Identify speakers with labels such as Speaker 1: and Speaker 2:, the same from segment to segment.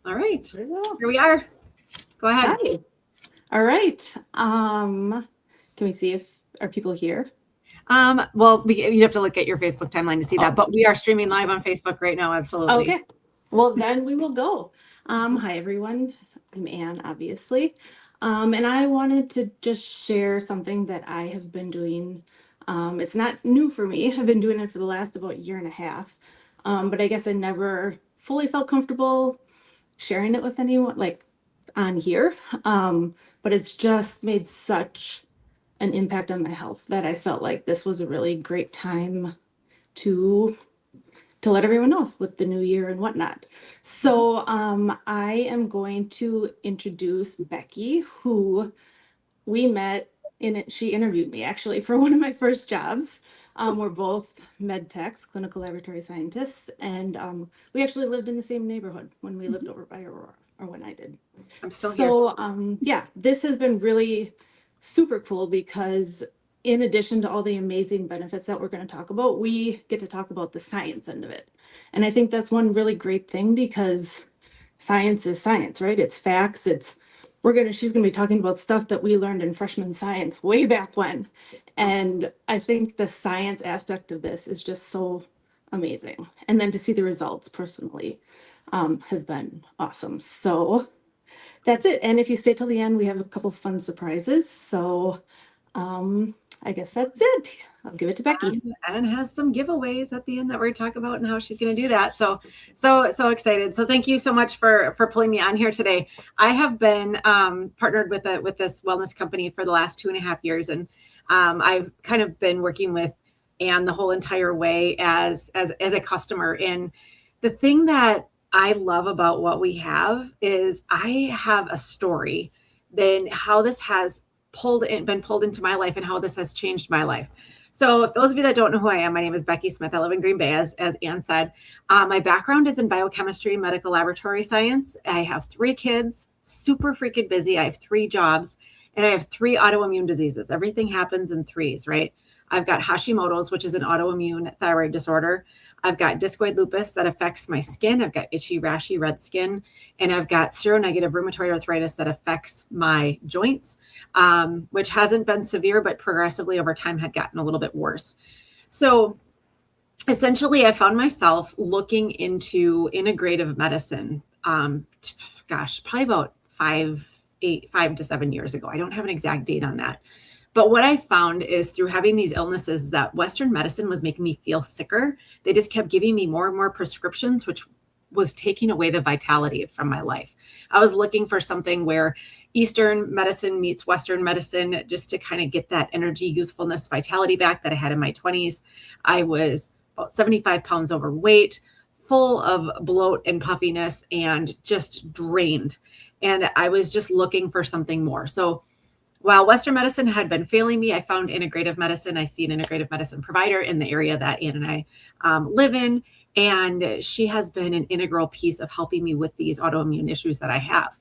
Speaker 1: All right.
Speaker 2: There we go.
Speaker 1: Here we are. Go ahead.
Speaker 2: Hi. All right. Can we see if are people here?
Speaker 1: Well, you have to look at your Facebook timeline to see that,
Speaker 2: Oh.
Speaker 1: but we are streaming live on Facebook right now. Absolutely.
Speaker 2: Okay. Well, then we will go. Hi everyone. I'm Anne, obviously. And I wanted to just share something that I have been doing. It's not new for me. I've been doing it for the last about year and a half. But I guess I never fully felt comfortable sharing it with anyone like on here. But it's just made such an impact on my health that I felt like this was a really great time to let everyone know with the new year and whatnot. So I am going to introduce Becky, who we met in it. She interviewed me actually for one of my first jobs. We're both med techs, clinical laboratory scientists, and we actually lived in the same neighborhood when we lived over by Aurora, or when I did.
Speaker 1: I'm still here.
Speaker 2: So yeah, this has been really super cool because in addition to all the amazing benefits that we're going to talk about, we get to talk about the science end of it. And I think that's one really great thing because science is science, right? It's facts. She's going to be talking about stuff that we learned in freshman science way back when. And I think the science aspect of this is just so amazing. And then to see the results personally has been awesome. So that's it. And if you stay till the end, we have a couple fun surprises. So I guess that's it. I'll give it to Becky.
Speaker 1: And has some giveaways at the end that we're going to talk about and how she's going to do that. So excited. So thank you so much for pulling me on here today. I have been partnered with this wellness company for the last 2.5 years. And I've kind of been working with Anne the whole entire way as a customer. And the thing that I love about what we have is I have a story, then how this has been pulled into my life and how this has changed my life. So if those of you that don't know who I am, my name is Becky Smith. I live in Green Bay, as Anne said. My background is in biochemistry and medical laboratory science. I have 3 kids, super freaking busy. I have 3 jobs, and I have 3 autoimmune diseases. Everything happens in threes, right? I've got Hashimoto's, which is an autoimmune thyroid disorder. I've got discoid lupus that affects my skin. I've got itchy, rashy, red skin. And I've got seronegative rheumatoid arthritis that affects my joints, which hasn't been severe, but progressively over time had gotten a little bit worse. So essentially, I found myself looking into integrative medicine, probably about 5 to 7 years ago. I don't have an exact date on that. But what I found is through having these illnesses that Western medicine was making me feel sicker. They just kept giving me more and more prescriptions, which was taking away the vitality from my life. I was looking for something where Eastern medicine meets Western medicine just to kind of get that energy, youthfulness, vitality back that I had in my 20s. I was about 75 pounds overweight, full of bloat and puffiness, and just drained. And I was just looking for something more. So while Western medicine had been failing me, I found integrative medicine. I see an integrative medicine provider in the area that Anne and I live in. And she has been an integral piece of helping me with these autoimmune issues that I have.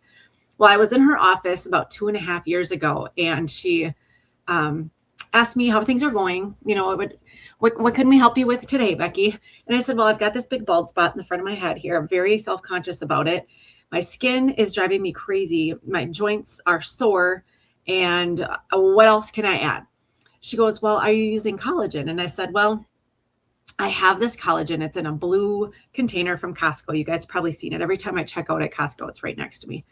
Speaker 1: Well, I was in her office about 2.5 years ago, and she asked me how things are going. You know, what can we help you with today, Becky? And I said, well, I've got this big bald spot in the front of my head here. I'm very self-conscious about it. My skin is driving me crazy. My joints are sore. And what else can I add? She goes, well, are you using collagen? And I said, well, I have this collagen. It's in a blue container from Costco. You guys probably seen it. Every time I check out at Costco, it's right next to me.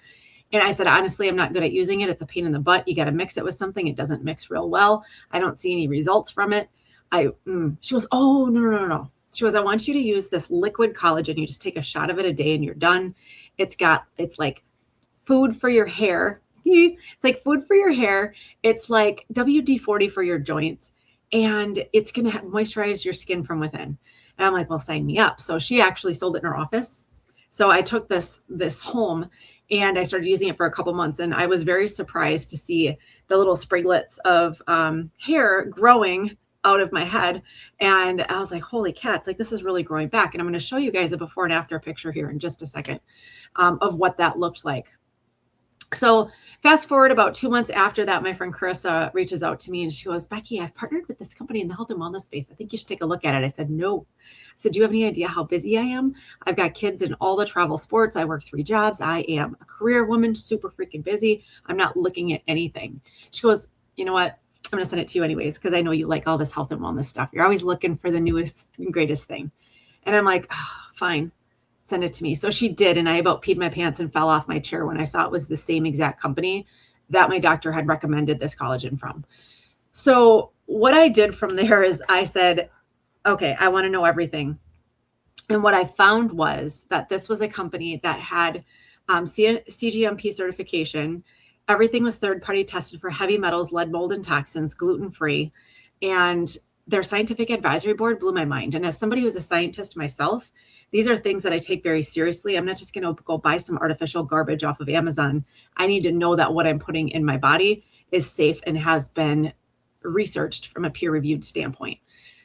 Speaker 1: And I said, honestly, I'm not good at using it. It's a pain in the butt. You got to mix it with something. It doesn't mix real well. I don't see any results from it. She goes, oh, no. She goes, I want you to use this liquid collagen. You just take a shot of it a day and you're done. It's like food for your hair. It's like food for your hair. It's like WD-40 for your joints, and it's going to moisturize your skin from within. And I'm like, well, sign me up. So she actually sold it in her office. So I took this home and I started using it for a couple months. And I was very surprised to see the little spriglets of hair growing out of my head. And I was like, holy cats, like this is really growing back. And I'm going to show you guys a before and after picture here in just a second of what that looked like. So fast forward about 2 months after that, my friend Carissa reaches out to me and she goes, Becky, I've partnered with this company in the health and wellness space. I think you should take a look at it. I said, no. I said, do you have any idea how busy I am? I've got kids in all the travel sports. I work 3 jobs. I am a career woman, super freaking busy. I'm not looking at anything. She goes, you know what? I'm going to send it to you anyways, because I know you like all this health and wellness stuff. You're always looking for the newest and greatest thing. And I'm like, oh, fine. Send it to me. So she did. And I about peed my pants and fell off my chair when I saw it was the same exact company that my doctor had recommended this collagen from. So what I did from there is I said, okay, I want to know everything. And what I found was that this was a company that had CGMP certification. Everything was third-party tested for heavy metals, lead, mold, and toxins, gluten-free. And their scientific advisory board blew my mind. And as somebody who's a scientist myself, these are things that I take very seriously. I'm not just going to go buy some artificial garbage off of Amazon. I need to know that what I'm putting in my body is safe and has been researched from a peer-reviewed standpoint.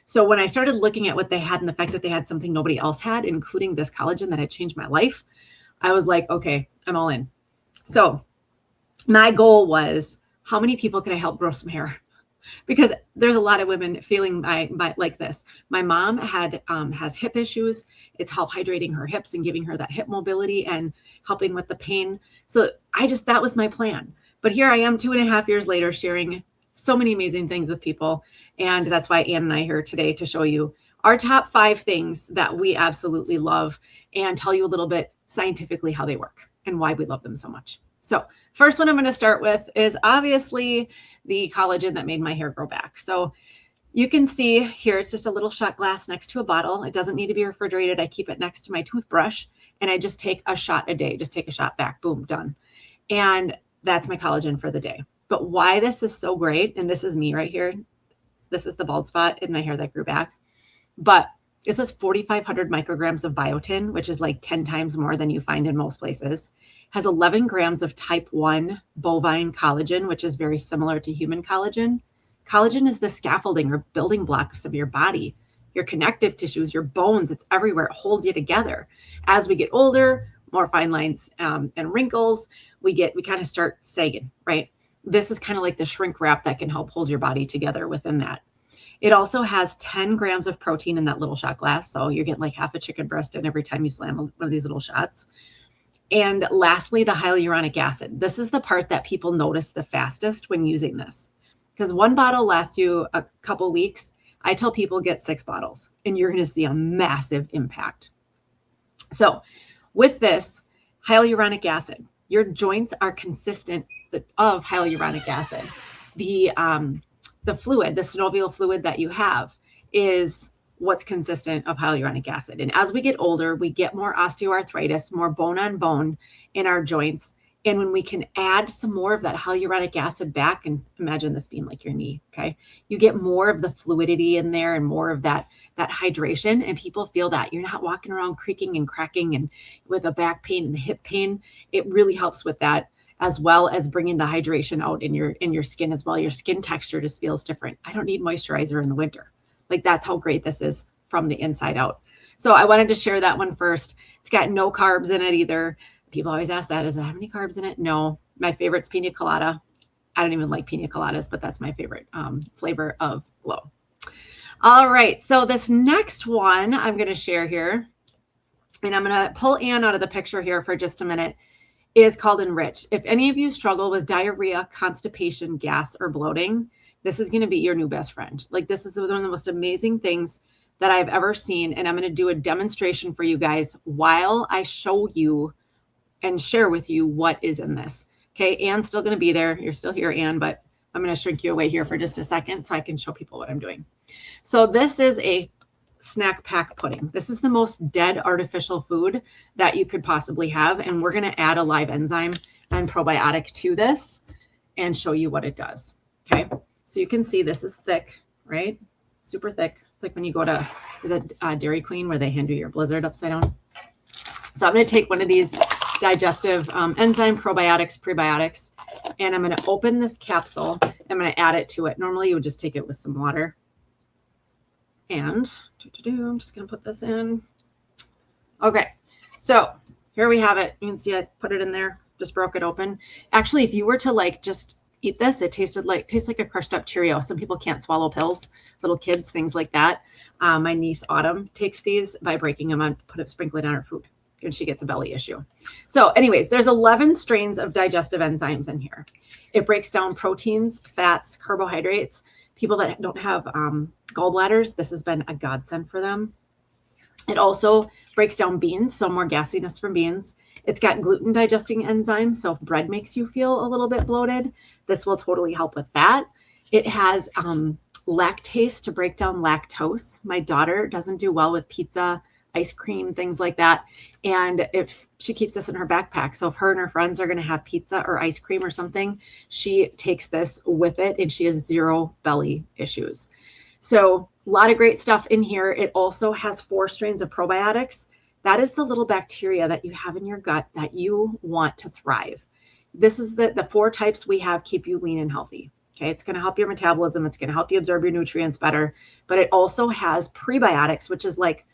Speaker 1: So when I started looking at what they had and the fact that they had something nobody else had, including this collagen that had changed my life, I was like, okay, I'm all in. So my goal was, how many people can I help grow some hair? Because there's a lot of women feeling my like this. My mom has hip issues. It's help hydrating her hips and giving her that hip mobility and helping with the pain. So that was my plan. But here I am 2.5 years later, sharing so many amazing things with people. And that's why Ann and I are here today to show you our top 5 things that we absolutely love and tell you a little bit scientifically how they work and why we love them so much. So first one I'm going to start with is obviously the collagen that made my hair grow back. So you can see here, it's just a little shot glass next to a bottle. It doesn't need to be refrigerated. I keep it next to my toothbrush and I just take a shot a day. Just take a shot back, boom, done. And that's my collagen for the day. But why this is so great, and this is me right here. This is the bald spot in my hair that grew back. But this is 4,500 micrograms of biotin, which is like 10 times more than you find in most places. Has 11 grams of type 1 bovine collagen, which is very similar to human collagen. Collagen is the scaffolding or building blocks of your body, your connective tissues, your bones. It's everywhere. It holds you together. As we get older, more fine lines and wrinkles, we kind of start sagging, right? This is kind of like the shrink wrap that can help hold your body together within that. It also has 10 grams of protein in that little shot glass. So you're getting like half a chicken breast in every time you slam one of these little shots. And lastly, the hyaluronic acid. This is the part that people notice the fastest when using this. Because one bottle lasts you a couple weeks. I tell people get 6 bottles and you're going to see a massive impact. So with this hyaluronic acid, your joints are consistent of hyaluronic acid. The fluid, the synovial fluid that you have is what's consistent of hyaluronic acid. And as we get older, we get more osteoarthritis, more bone on bone in our joints. And when we can add some more of that hyaluronic acid back, and imagine this being like your knee, okay? You get more of the fluidity in there and more of that hydration, and people feel that. You're not walking around creaking and cracking and with a back pain and hip pain. It really helps with that, as well as bringing the hydration out in your skin as well. Your skin texture just feels different. I don't need moisturizer in the winter. Like, that's how great this is from the inside out. So I wanted to share that one first. It's got no carbs in it either. People always ask that, does it have any carbs in it? No. My favorite's pina colada. I don't even like pina coladas, but that's my favorite flavor of Glow. All right. So this next one I'm going to share here, and I'm going to pull Ann out of the picture here for just a minute, is called Enrich. If any of you struggle with diarrhea, constipation, gas, or bloating, this is going to be your new best friend. Like, this is one of the most amazing things that I've ever seen. And I'm going to do a demonstration for you guys while I show you and share with you what is in this. Okay, Ann's still going to be there. You're still here, Ann, but I'm going to shrink you away here for just a second so I can show people what I'm doing. So this is a snack pack pudding. This is the most dead artificial food that you could possibly have. And we're going to add a live enzyme and probiotic to this and show you what it does. Okay, so you can see this is thick, right? Super thick. It's like when you go to, is it Dairy Queen where they hand you your Blizzard upside down? So I'm going to take one of these digestive enzyme probiotics, prebiotics, and I'm going to open this capsule. I'm going to add it to it. Normally you would just take it with some water. And I'm just going to put this in. Okay, so here we have it. You can see I put it in there. just broke it open. Actually, if you were to like just eat this, it tastes like a crushed up Cheerio. Some people can't swallow pills, little kids, things like that. My niece Autumn takes these by breaking them and sprinkling on her food, and she gets a belly issue. So anyways, there's 11 strains of digestive enzymes in here. It breaks down proteins, fats, carbohydrates. People that don't have gallbladders, this has been a godsend for them. It also breaks down beans, so more gasiness from beans. It's got gluten digesting enzymes, so if bread makes you feel a little bit bloated, this will totally help with that. It has lactase to break down lactose. My daughter doesn't do well with pizza, ice cream, things like that. And if she keeps this in her backpack, so if her and her friends are going to have pizza or ice cream or something, she takes this with it and she has zero belly issues. So a lot of great stuff in here. It also has 4 strains of probiotics. That is the little bacteria that you have in your gut that you want to thrive. This is the 4 types we have keep you lean and healthy. Okay, it's going to help your metabolism. It's going to help you absorb your nutrients better. But it also has prebiotics, which is like,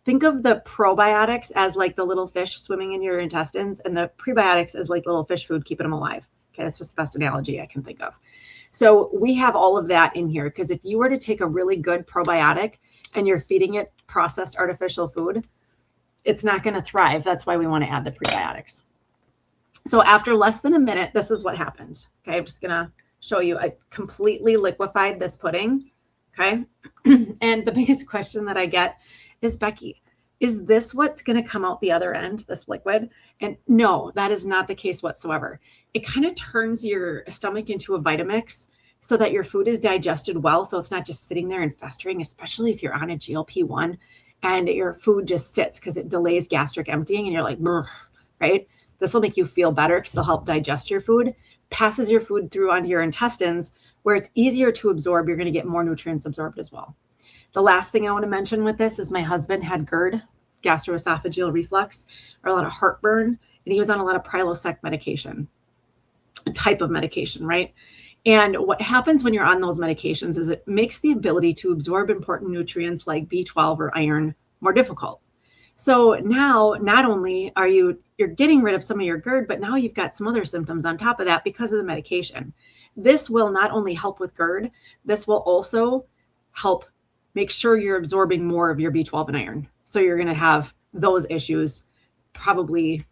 Speaker 1: think of the probiotics as like the little fish swimming in your intestines, and the prebiotics as like little fish food, keeping them alive. Okay, that's just the best analogy I can think of. So we have all of that in here, because if you were to take a really good probiotic and you're feeding it processed artificial food, it's not going to thrive. That's why we want to add the prebiotics. So after less than a minute, this is what happened. Okay, I'm just going to show you. I completely liquefied this pudding. Okay. And the biggest question that I get is, Becky, is this what's going to come out the other end, this liquid? And no, that is not the case whatsoever. It kind of turns your stomach into a Vitamix so that your food is digested well. So it's not just sitting there and festering, especially if you're on a GLP-1 and your food just sits, because it delays gastric emptying and you're like, right? This will make you feel better because it'll help digest your food, passes your food through onto your intestines where it's easier to absorb. You're going to get more nutrients absorbed as well. The last thing I want to mention with this is my husband had GERD, gastroesophageal reflux, or a lot of heartburn, and he was on a lot of Prilosec medication, a type of medication, right? And what happens when you're on those medications is it makes the ability to absorb important nutrients like B12 or iron more difficult. So now not only are you're getting rid of some of your GERD, but now you've got some other symptoms on top of that because of the medication. This will not only help with GERD, this will also help make sure you're absorbing more of your B12 and iron. So you're going to have those issues probably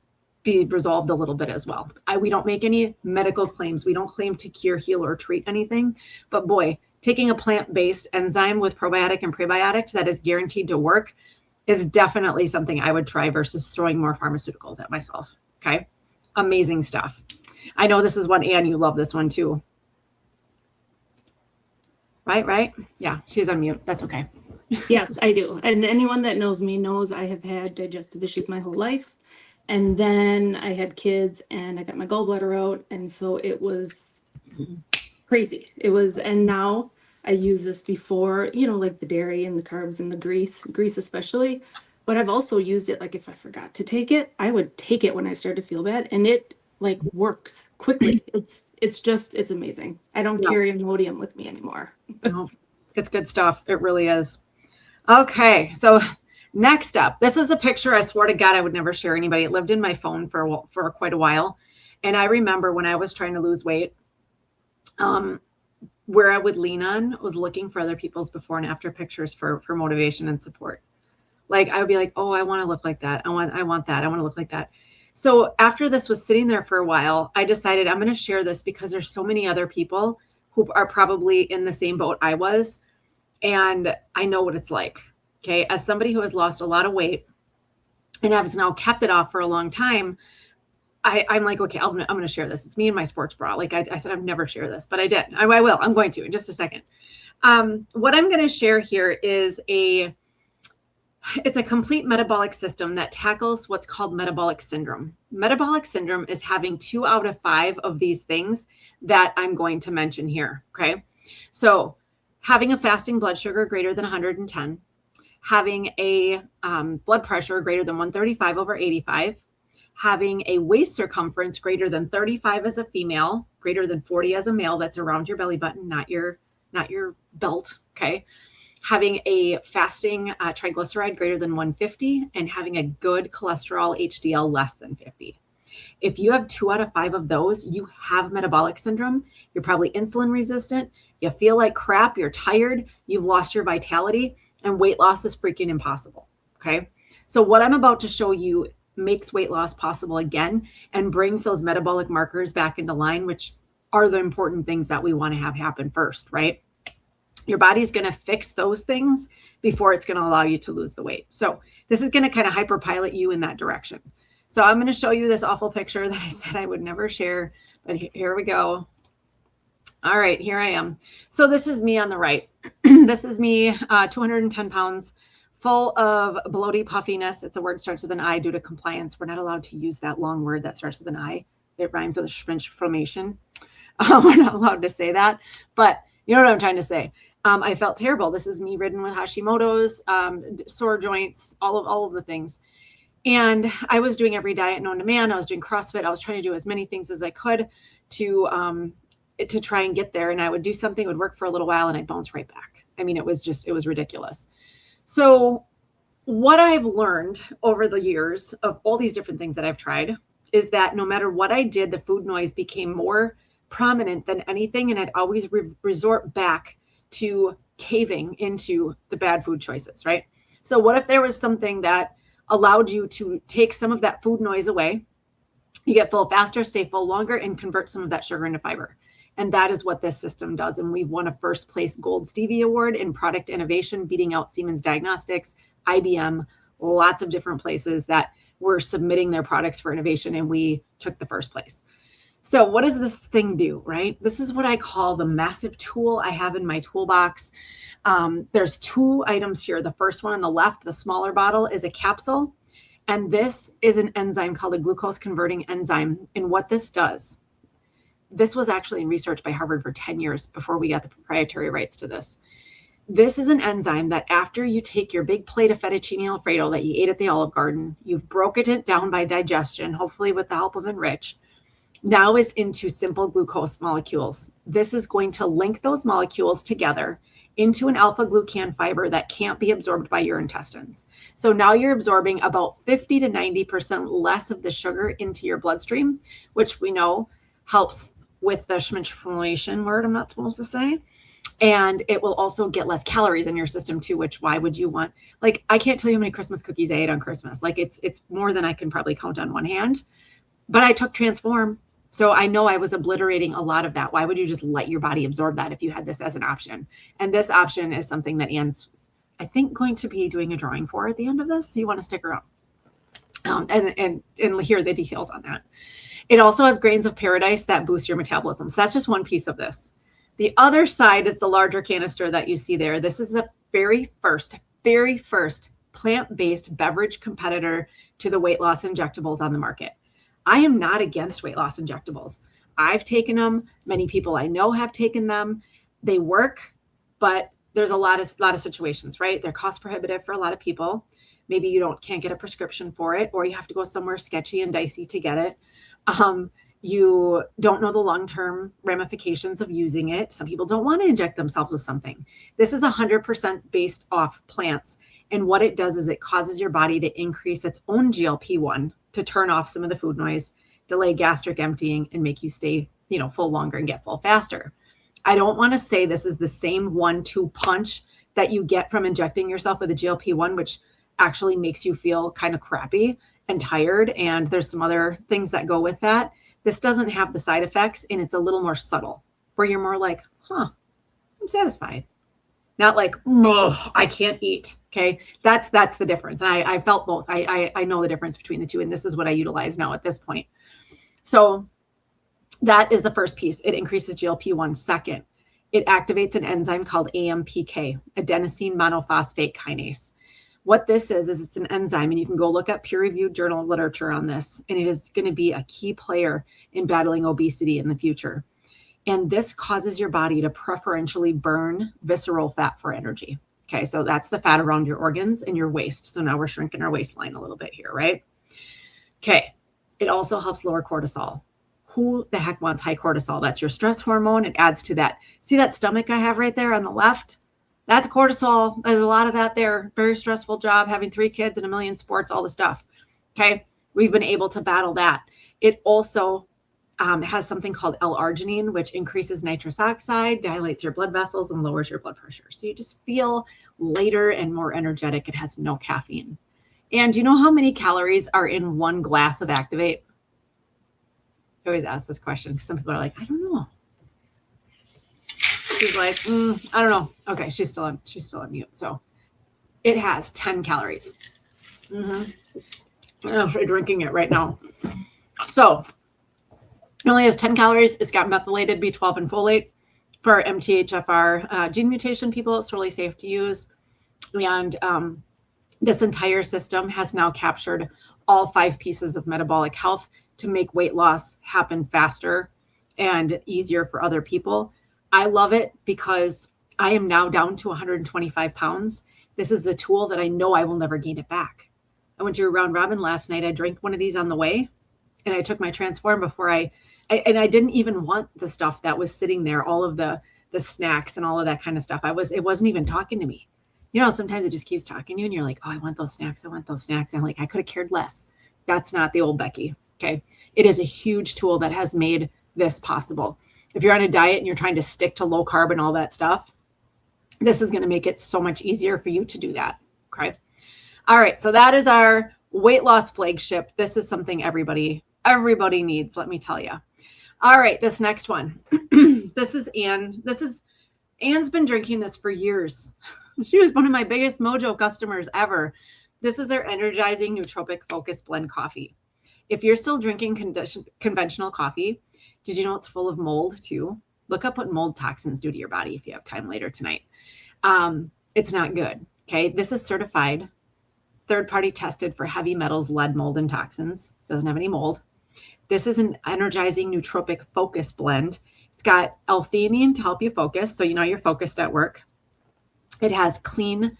Speaker 1: be resolved a little bit as well. We don't make any medical claims. We don't claim to cure, heal, or treat anything. But boy, taking a plant-based enzyme with probiotic and prebiotic that is guaranteed to work is definitely something I would try versus throwing more pharmaceuticals at myself. Okay. Amazing stuff. I know this is one, Anne, you love this one too. Right? Yeah, she's on mute. That's okay.
Speaker 2: Yes, I do. And anyone that knows me knows I have had digestive issues my whole life. And then I had kids and I got my gallbladder out. And so it was crazy. And now I use this before, like the dairy and the carbs and the grease especially. But I've also used it, like if I forgot to take it, I would take it when I started to feel bad, and it like works quickly. It's amazing. I don't carry Imodium with me anymore.
Speaker 1: No, it's good stuff. It really is. Okay. So next up, this is a picture I swore to God I would never share anybody. It lived in my phone for quite a while. And I remember when I was trying to lose weight, where I would lean on was looking for other people's before and after pictures for motivation and support. Like I would be like, oh, I want to look like that. I want that. I want to look like that. So after this was sitting there for a while, I decided I'm going to share this because there's so many other people who are probably in the same boat I was. And I know what it's like. Okay. As somebody who has lost a lot of weight and has now kept it off for a long time, I'm like, okay, I'm going to share this. It's me and my sports bra. Like I said, I've never shared this, but I did. I will. I'm going to in just a second. What I'm going to share here is it's a complete metabolic system that tackles what's called metabolic syndrome. Metabolic syndrome is having 2 out of 5 of these things that I'm going to mention here. Okay. So having a fasting blood sugar greater than 110, having a blood pressure greater than 135/85, having a waist circumference greater than 35 as a female, greater than 40 as a male, that's around your belly button, not your belt. Okay. Having a fasting triglyceride greater than 150, and having a good cholesterol HDL less than 50. If you have 2 out of 5 of those, you have metabolic syndrome. You're probably insulin resistant. You feel like crap. You're tired. You've lost your vitality, and weight loss is freaking impossible. Okay. So what I'm about to show you makes weight loss possible again and brings those metabolic markers back into line, which are the important things that we want to have happen first, right? Your body's going to fix those things before it's going to allow you to lose the weight. So this is going to kind of hyperpilot you in that direction. So I'm going to show you this awful picture that I said I would never share, but here we go. All right, here I am. So this is me on the right. This is me, 210 pounds, full of bloaty puffiness. It's a word that starts with an I due to compliance. We're not allowed to use that long word that starts with an I. It rhymes with schminchflammation. We're not allowed to say that, but you know what I'm trying to say. I felt terrible. This is me ridden with Hashimoto's, sore joints, all of the things. And I was doing every diet known to man. I was doing CrossFit. I was trying to do as many things as I could to try and get there. And I would do something, it would work for a little while, and I'd bounce right back. I mean, it was ridiculous. So what I've learned over the years of all these different things that I've tried is that no matter what I did, the food noise became more prominent than anything. And I'd always resort back to caving into the bad food choices, right? So what if there was something that allowed you to take some of that food noise away? You get full faster, stay full longer, and convert some of that sugar into fiber. And that is what this system does. And we've won a first place Gold Stevie Award in product innovation, beating out Siemens Diagnostics, IBM, lots of different places that were submitting their products for innovation. And we took the first place. So what does this thing do, right? This is what I call the massive tool I have in my toolbox. There's 2 items here. The first one on the left, the smaller bottle, is a capsule. And this is an enzyme called a glucose converting enzyme. And what this does, this was actually in research by Harvard for 10 years before we got the proprietary rights to this. This is an enzyme that after you take your big plate of fettuccine Alfredo that you ate at the Olive Garden, you've broken it down by digestion, hopefully with the help of Enrich, now is into simple glucose molecules. This is going to link those molecules together into an alpha glucan fiber that can't be absorbed by your intestines. So now you're absorbing about 50 to 90% less of the sugar into your bloodstream, which we know helps with the schminchflammation word I'm not supposed to say. And it will also get less calories in your system too, which why would you want? Like, I can't tell you how many Christmas cookies I ate on Christmas. Like it's more than I can probably count on one hand, but I took Transform. So I know I was obliterating a lot of that. Why would you just let your body absorb that if you had this as an option? And this option is something that Anne's, I think, going to be doing a drawing for at the end of this. So you want to stick around and hear the details on that. It also has grains of paradise that boost your metabolism. So that's just one piece of this. The other side is the larger canister that you see there. This is the very first plant-based beverage competitor to the weight loss injectables on the market. I am not against weight loss injectables. I've taken them. Many people I know have taken them. They work, but there's a lot of situations, right? They're cost prohibitive for a lot of people. Maybe you can't get a prescription for it, or you have to go somewhere sketchy and dicey to get it. You don't know the long-term ramifications of using it. Some people don't want to inject themselves with something. This is 100% based off plants. And what it does is it causes your body to increase its own GLP-1 to turn off some of the food noise, delay gastric emptying, and make you stay, full longer and get full faster. I don't want to say this is the same 1-2 punch that you get from injecting yourself with a GLP-1, which actually makes you feel kind of crappy and tired. And there's some other things that go with that. This doesn't have the side effects, and it's a little more subtle, where you're more like, I'm satisfied. Not like, I can't eat. Okay. That's the difference. And I felt both. I know the difference between the two. And this is what I utilize now at this point. So that is the first piece. It increases GLP-1. Second, it activates an enzyme called AMPK, adenosine monophosphate kinase. What this is it's an enzyme, and you can go look up peer-reviewed journal literature on this, and it is going to be a key player in battling obesity in the future. And this causes your body to preferentially burn visceral fat for energy. Okay, so that's the fat around your organs and your waist. So now we're shrinking our waistline a little bit here, right? Okay, it also helps lower cortisol. Who the heck wants high cortisol? That's your stress hormone. It adds to that. See that stomach I have right there on the left? That's cortisol. There's a lot of that there. Very stressful job, having 3 kids and a million sports, all the stuff. Okay, we've been able to battle that. It also has something called L-arginine, which increases nitrous oxide, dilates your blood vessels, and lowers your blood pressure. So you just feel lighter and more energetic. It has no caffeine. And do you know how many calories are in one glass of Activate? I always ask this question because some people are like, I don't know. She's like, I don't know. Okay, she's still on mute. So it has 10 calories. I'm actually drinking it right now. So it only has 10 calories. It's got methylated B12 and folate. For MTHFR gene mutation people, it's really safe to use. And this entire system has now captured all 5 pieces of metabolic health to make weight loss happen faster and easier for other people. I love it because I am now down to 125 pounds. This is the tool that I know I will never gain it back. I went to a round robin last night. I drank one of these on the way, and I took my Transform before I didn't even want the stuff that was sitting there, all of the snacks and all of that kind of stuff. It wasn't even talking to me. You know, sometimes it just keeps talking to you and you're like, oh, I want those snacks. I want those snacks. I'm like, I could have cared less. That's not the old Becky. Okay. It is a huge tool that has made this possible. If you're on a diet and you're trying to stick to low carb and all that stuff, this is going to make it so much easier for you to do that. Okay. All right. So that is our weight loss flagship. This is something everybody needs, let me tell you. All right. This next one, this is Anne. Anne's been drinking this for years. She was one of my biggest Mojo customers ever. This is their Energizing Nootropic Focus Blend coffee. If you're still drinking conventional coffee, did you know it's full of mold too? Look up what mold toxins do to your body if you have time later tonight. It's not good. Okay. This is certified, third-party tested for heavy metals, lead, mold, and toxins. It doesn't have any mold. This is an Energizing Nootropic Focus Blend. It's got L-theanine to help you focus, so you know you're focused at work. It has clean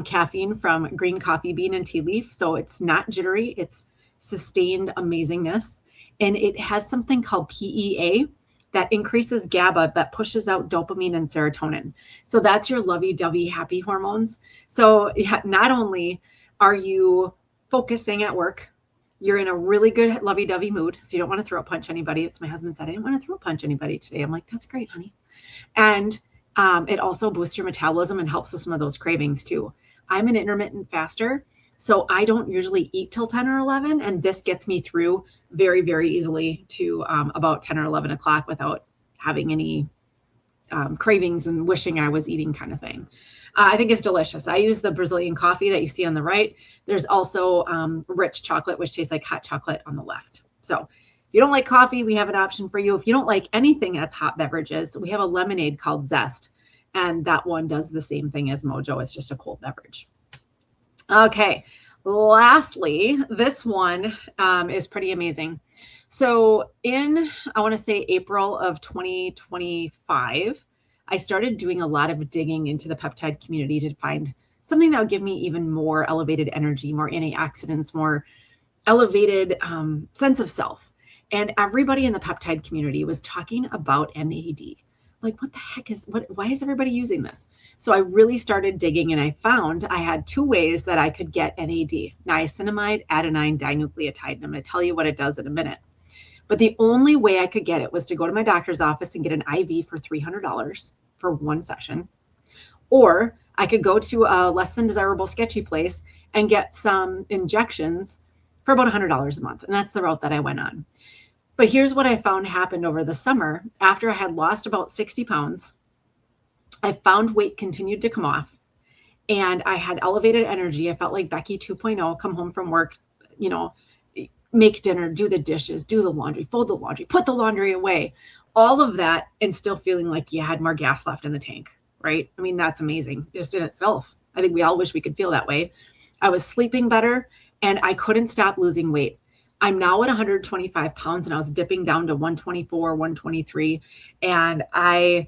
Speaker 1: caffeine from green coffee bean and tea leaf, so it's not jittery. It's sustained amazingness. And it has something called PEA that increases GABA, that pushes out dopamine and serotonin. So that's your lovey-dovey happy hormones. So not only are you focusing at work, you're in a really good lovey-dovey mood. So you don't want to throw a punch anybody. It's my husband said, I didn't want to throw a punch anybody today. I'm like, that's great, honey. And it also boosts your metabolism and helps with some of those cravings too. I'm an intermittent faster, so I don't usually eat till 10 or 11. And this gets me through very, very easily to about 10 or 11 o'clock without having any cravings and wishing I was eating kind of thing. I think it's delicious. I use the Brazilian coffee that you see on the right. There's also rich chocolate, which tastes like hot chocolate on the left. So if you don't like coffee, we have an option for you. If you don't like anything that's hot beverages, we have a lemonade called Zest. And that one does the same thing as Mojo. It's just a cold beverage. Okay. Lastly, this one is pretty amazing. So I want to say April of 2025, I started doing a lot of digging into the peptide community to find something that would give me even more elevated energy, more antioxidants, more elevated sense of self. And everybody in the peptide community was talking about NAD. Like, what the heck why is everybody using this? So I really started digging and I found I had 2 ways that I could get NAD, niacinamide, adenine dinucleotide. And I'm going to tell you what it does in a minute. But the only way I could get it was to go to my doctor's office and get an IV for $300 for 1 session. Or I could go to a less than desirable sketchy place and get some injections for about $100 a month. And that's the route that I went on. But here's what I found happened over the summer. After I had lost about 60 pounds, I found weight continued to come off and I had elevated energy. I felt like Becky 2.0, come home from work, make dinner, do the dishes, do the laundry, fold the laundry, put the laundry away, all of that, and still feeling like you had more gas left in the tank, right? I mean, that's amazing just in itself. I think we all wish we could feel that way. I was sleeping better and I couldn't stop losing weight. I'm now at 125 pounds and I was dipping down to 124, 123. And I'm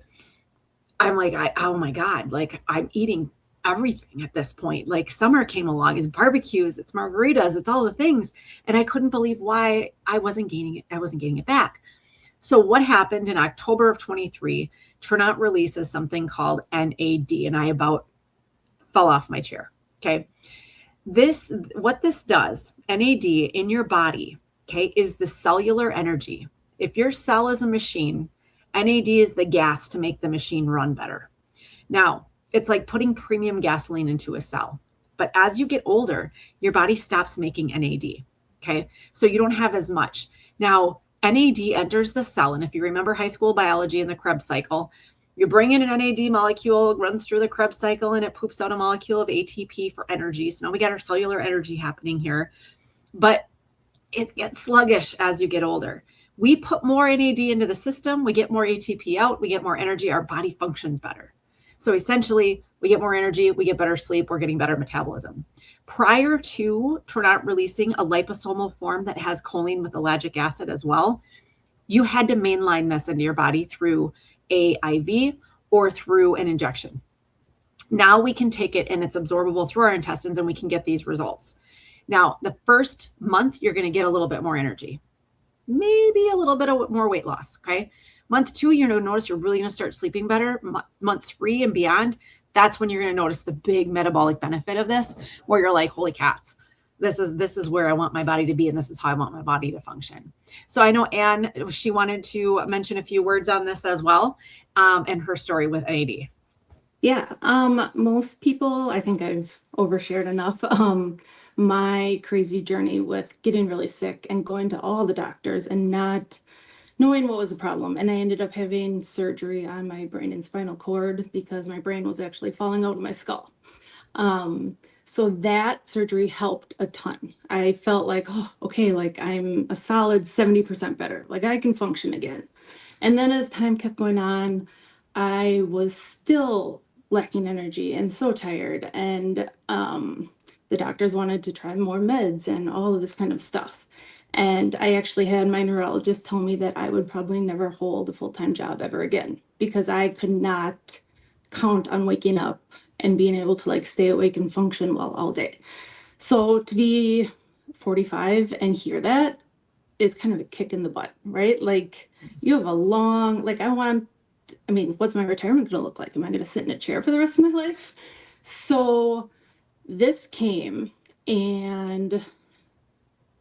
Speaker 1: like, oh my God, like I'm eating everything at this point. Like summer came along, it's barbecues, it's margaritas, it's all the things. And I couldn't believe why I wasn't gaining it. I wasn't getting it back. So what happened in October of 23, Trinont releases something called NAD and I about fell off my chair. Okay. What this does, NAD in your body okay, is the cellular energy. If your cell is a machine, NAD is the gas to make the machine run better. Now, it's like putting premium gasoline into a cell. But as you get older, your body stops making NAD. Okay. So you don't have as much. Now, NAD enters the cell. And if you remember high school biology and the Krebs cycle, you bring in an NAD molecule, it runs through the Krebs cycle, and it poops out a molecule of ATP for energy. So now we got our cellular energy happening here. But it gets sluggish as you get older. We put more NAD into the system, we get more ATP out, we get more energy, our body functions better. So essentially, we get more energy, we get better sleep, we're getting better metabolism. Prior to not releasing a liposomal form that has choline with ellagic acid as well, you had to mainline this into your body through a IV or through an injection. Now we can take it and it's absorbable through our intestines and we can get these results. Now, the first month, you're going to get a little bit more energy, maybe a little bit of more weight loss. Okay. Month 2, you're going to notice you're really going to start sleeping better. Month 3 and beyond, that's when you're going to notice the big metabolic benefit of this, where you're like, holy cats, this is where I want my body to be. And this is how I want my body to function. So I know Anne, she wanted to mention a few words on this as well, and her story with NAD.
Speaker 2: Yeah, most people, I think I've overshared enough. My crazy journey with getting really sick and going to all the doctors and not knowing what was the problem. And I ended up having surgery on my brain and spinal cord because my brain was actually falling out of my skull. So that surgery helped a ton. I felt like, oh, okay, like I'm a solid 70% better. Like I can function again. And then as time kept going on, I was still lacking energy and so tired. And the doctors wanted to try more meds and all of this kind of stuff. And I actually had my neurologist tell me that I would probably never hold a full-time job ever again because I could not count on waking up and being able to like stay awake and function well all day. So to be 45 and hear that is kind of a kick in the butt, right? Like you have a long, like I mean, what's my retirement going to look like? Am I going to sit in a chair for the rest of my life? So this came, and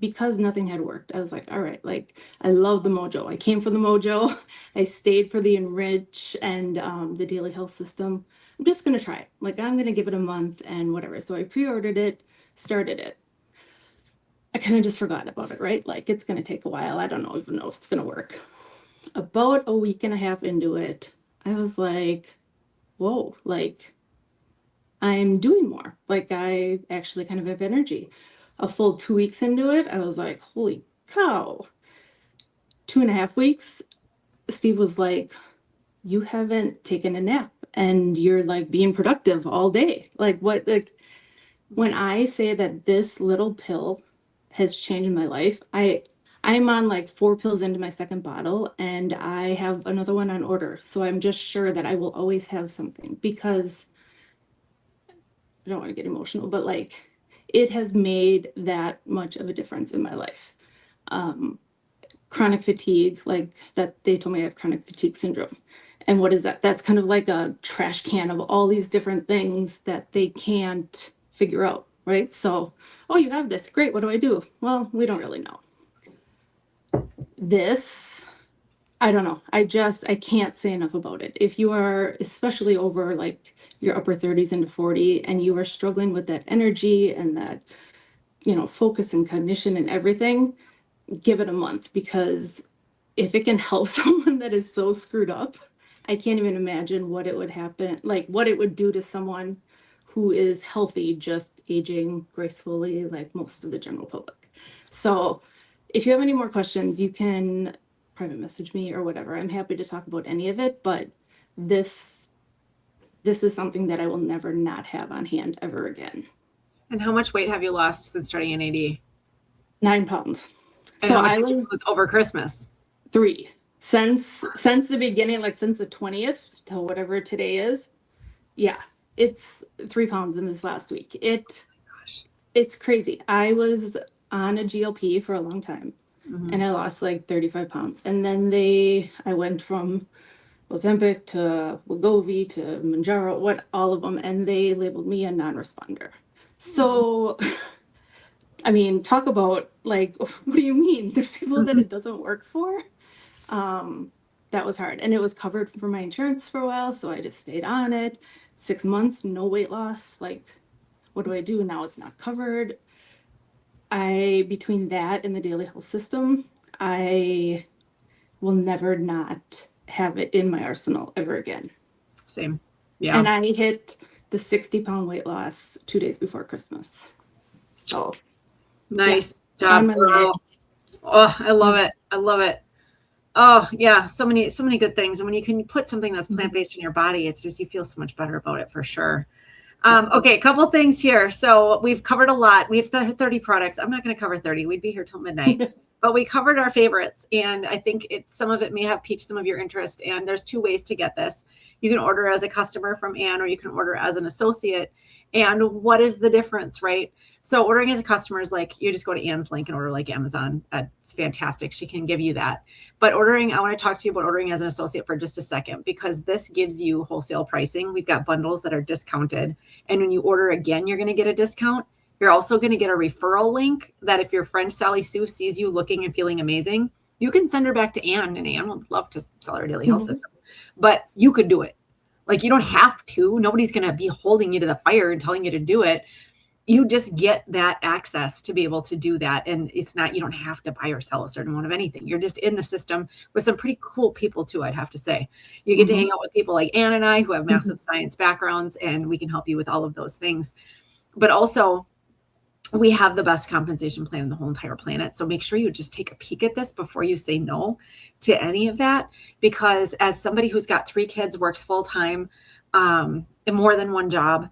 Speaker 2: because nothing had worked, I was like, all right, like I love the Mojo. I came for the Mojo. I stayed for the Enrich and the Daily Health System. I'm just going to try it. Like I'm going to give it a month and whatever. So I pre-ordered it, started it. I kind of just forgot about it, right? Like it's going to take a while. I don't even know if it's going to work. About a week and a half into it, I was like, whoa, like I'm doing more. Like I actually kind of have energy. A full 2 weeks into it, I was like, holy cow. 2.5 weeks, Steve was like, you haven't taken a nap and you're like being productive all day. Like what, like when I say that this little pill has changed my life, I'm on like 4 pills into my second bottle and I have another one on order. So I'm just sure that I will always have something because I don't want to get emotional, but like it has made that much of a difference in my life. Chronic fatigue, like that they told me I have chronic fatigue syndrome. And what is that? That's kind of like a trash can of all these different things that they can't figure out, right? So, oh, you have this. Great. What do I do? Well, we don't really know. This, I don't know. I can't say enough about it. If you are especially over like your upper 30s into 40 and you are struggling with that energy and that, focus and cognition and everything, give it a month because if it can help someone that is so screwed up, I can't even imagine what it would happen, like what it would do to someone who is healthy, just aging gracefully, like most of the general public. So if you have any more questions, you can private message me or whatever. I'm happy to talk about any of it, but this is something that I will never not have on hand ever again.
Speaker 1: And how much weight have you lost since starting NAD?
Speaker 2: 9 pounds.
Speaker 1: And so how much did you lose over Christmas?
Speaker 2: 3. Since the beginning, like since the 20th till whatever today is. Yeah, it's 3 pounds in this last week. It's crazy. I was on a GLP for a long time and I lost like 35 pounds. And then I went from Ozempic to Wegovy to Mounjaro, all of them, and they labeled me a non-responder. So I mean, talk about like, what do you mean? There's people that it doesn't work for. That was hard. And it was covered for my insurance for a while, so I just stayed on it. 6 months, no weight loss. Like, what do I do now? It's not covered. Between that and the daily health system, I will never not have it in my arsenal ever again.
Speaker 1: Same. Yeah.
Speaker 2: And I hit the 60-pound weight loss 2 days before Christmas. So
Speaker 1: Nice
Speaker 2: on
Speaker 1: job,
Speaker 2: my way.
Speaker 1: girl. Oh, I love it. I love it. Oh, yeah. So many good things. And when you can put something that's plant-based in your body, it's just, you feel so much better about it for sure. Okay, a couple things here. So we've covered a lot. We have 30 products. I'm not going to cover 30. We'd be here till midnight. But we covered our favorites, and I think some of it may have piqued some of your interest. And there's 2 ways to get this. You can order as a customer from Ann, or you can order as an associate. And what is the difference, right? So ordering as a customer is like, you just go to Ann's link and order like Amazon. That's fantastic. She can give you that. But I want to talk to you about ordering as an associate for just a second, because this gives you wholesale pricing. We've got bundles that are discounted. And when you order again, you're going to get a discount. You're also going to get a referral link that if your friend Sally Sue sees you looking and feeling amazing, you can send her back to Ann, and Ann would love to sell her daily health system. But you could do it. Like, you don't have to. Nobody's going to be holding you to the fire and telling you to do it. You just get that access to be able to do that. And it's not, you don't have to buy or sell a certain amount of anything. You're just in the system with some pretty cool people too, I'd have to say. You get to hang out with people like Ann and I, who have massive science backgrounds, and we can help you with all of those things. But also, we have the best compensation plan in the whole entire planet. So make sure you just take a peek at this before you say no to any of that. Because as somebody who's got 3 kids, works full time, and more than one job,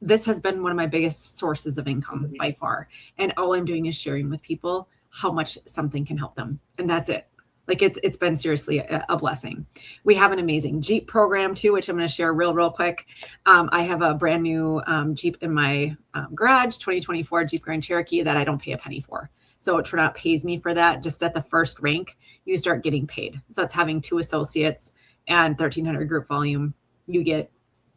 Speaker 1: this has been one of my biggest sources of income by far. And all I'm doing is sharing with people how much something can help them. And that's it. Like, it's been seriously a blessing. We have an amazing Jeep program too, which I'm going to share real quick. I have a brand new Jeep in my garage, 2024 Jeep Grand Cherokee, that I don't pay a penny for. So Trinot pays me for that. Just at the first rank, you start getting paid. So that's having 2 associates and 1,300 group volume. You get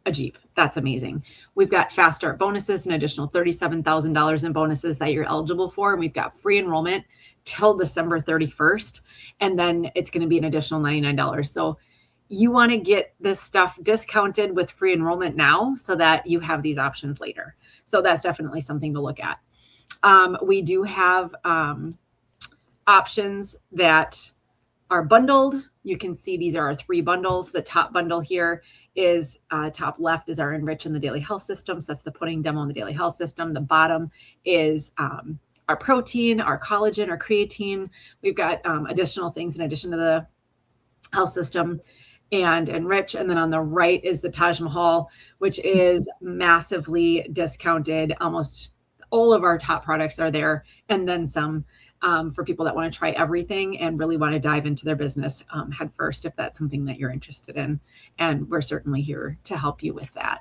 Speaker 1: a Jeep. That's amazing. We've got fast start bonuses, an additional $37,000 in bonuses that you're eligible for. And we've got free enrollment till December 31st. And then it's going to be an additional $99. So you want to get this stuff discounted with free enrollment now so that you have these options later. So that's definitely something to look at. We do have options that are bundled. You can see these are our 3 bundles. The top bundle here is top left is our Enrich in the Daily Health System. So that's the pudding demo in the Daily Health System. The bottom is our protein, our collagen, our creatine. We've got additional things in addition to the health system and Enrich. And then on the right is the Taj Mahal, which is massively discounted. Almost all of our top products are there, and then some. For people that want to try everything and really want to dive into their business head first, if that's something that you're interested in. And we're certainly here to help you with that.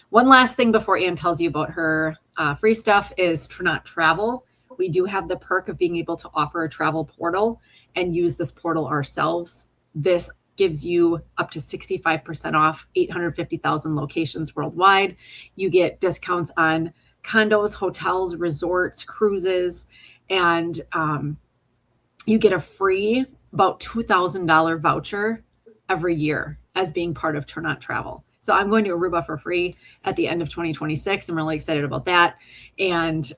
Speaker 1: One last thing before Ann tells you about her free stuff is Trinot Travel. We do have the perk of being able to offer a travel portal and use this portal ourselves. This gives you up to 65% off 850,000 locations worldwide. You get discounts on condos, hotels, resorts, cruises, and you get a free about $2,000 voucher every year as being part of Trinot Travel. So I'm going to Aruba for free at the end of 2026. I'm really excited about that. And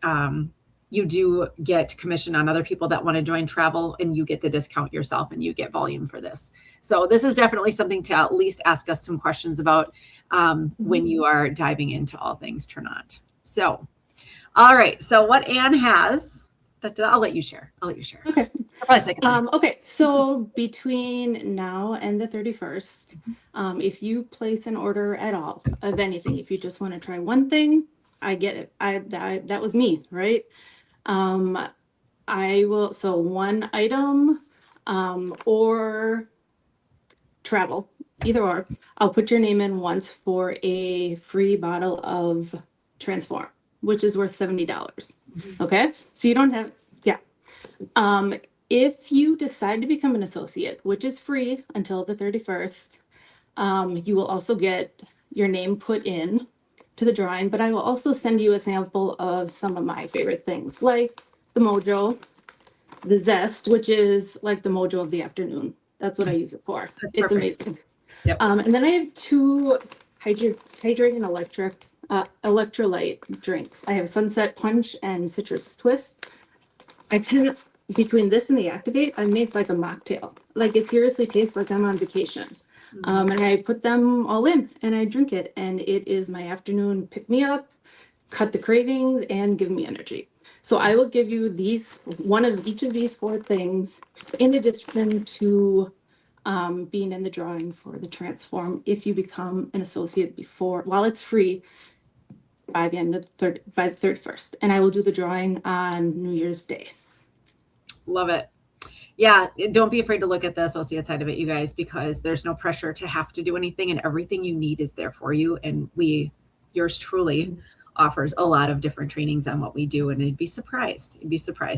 Speaker 1: you do get commission on other people that want to join travel, and you get the discount yourself, and you get volume for this. So this is definitely something to at least ask us some questions about when you are diving into all things Trinot. So, all right. So what Ann has, I'll let you share.
Speaker 2: Okay. Okay. So between now and the 31st, if you place an order at all of anything, if you just want to try one thing, I get it. That was me, right? I will, so one item, or travel, either or, I'll put your name in once for a free bottle of Transform, which is worth $70. Okay. So you don't have, yeah. If you decide to become an associate, which is free until the 31st, you will also get your name put in to the drawing, but I will also send you a sample of some of my favorite things, like the Mojo, the Zest, which is like the Mojo of the afternoon. That's what I use it for.
Speaker 1: That's
Speaker 2: It's
Speaker 1: perfect.
Speaker 2: amazing.
Speaker 1: Yep.
Speaker 2: And then I have two hydrating electrolyte drinks. I have Sunset Punch and Citrus Twist. I can, between this and the Activate, I make like a mocktail. Like it seriously tastes like I'm on vacation. And I put them all in and I drink it, and it is my afternoon pick me up, cut the cravings, and give me energy. So I will give you one of each of these four things in addition to being in the drawing for the Transform if you become an associate while it's free by the end of by the 31st. And I will do the drawing on New Year's Day. Love
Speaker 1: it. Yeah, don't be afraid to look at the associate side of it, you guys, because there's no pressure to have to do anything, and everything you need is there for you. And yours truly offers a lot of different trainings on what we do, and you'd be surprised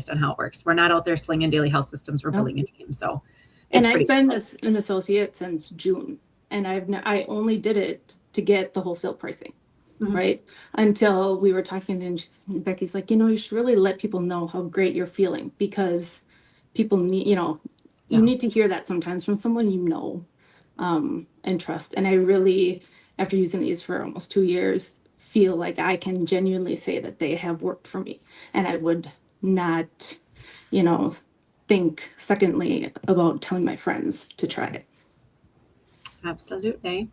Speaker 1: on how it works. We're not out there slinging daily health systems. We're building a team. So,
Speaker 2: and I've been an associate since June, and I only did it to get the wholesale pricing. Right. Until we were talking, and Becky's like, you should really let people know how great you're feeling, because people need, you need to hear that sometimes from someone and trust. And I really, after using these for almost 2 years, feel like I can genuinely say that they have worked for me. And I would not, think secondly about telling my friends to try it.
Speaker 1: Absolutely.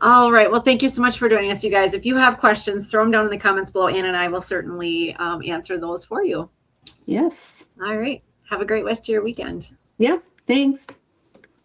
Speaker 1: All right. Well, thank you so much for joining us, you guys. If you have questions, throw them down in the comments below. Ann and I will certainly answer those for you.
Speaker 2: Yes.
Speaker 1: All right. Have a great rest of your weekend.
Speaker 2: Yeah. Thanks.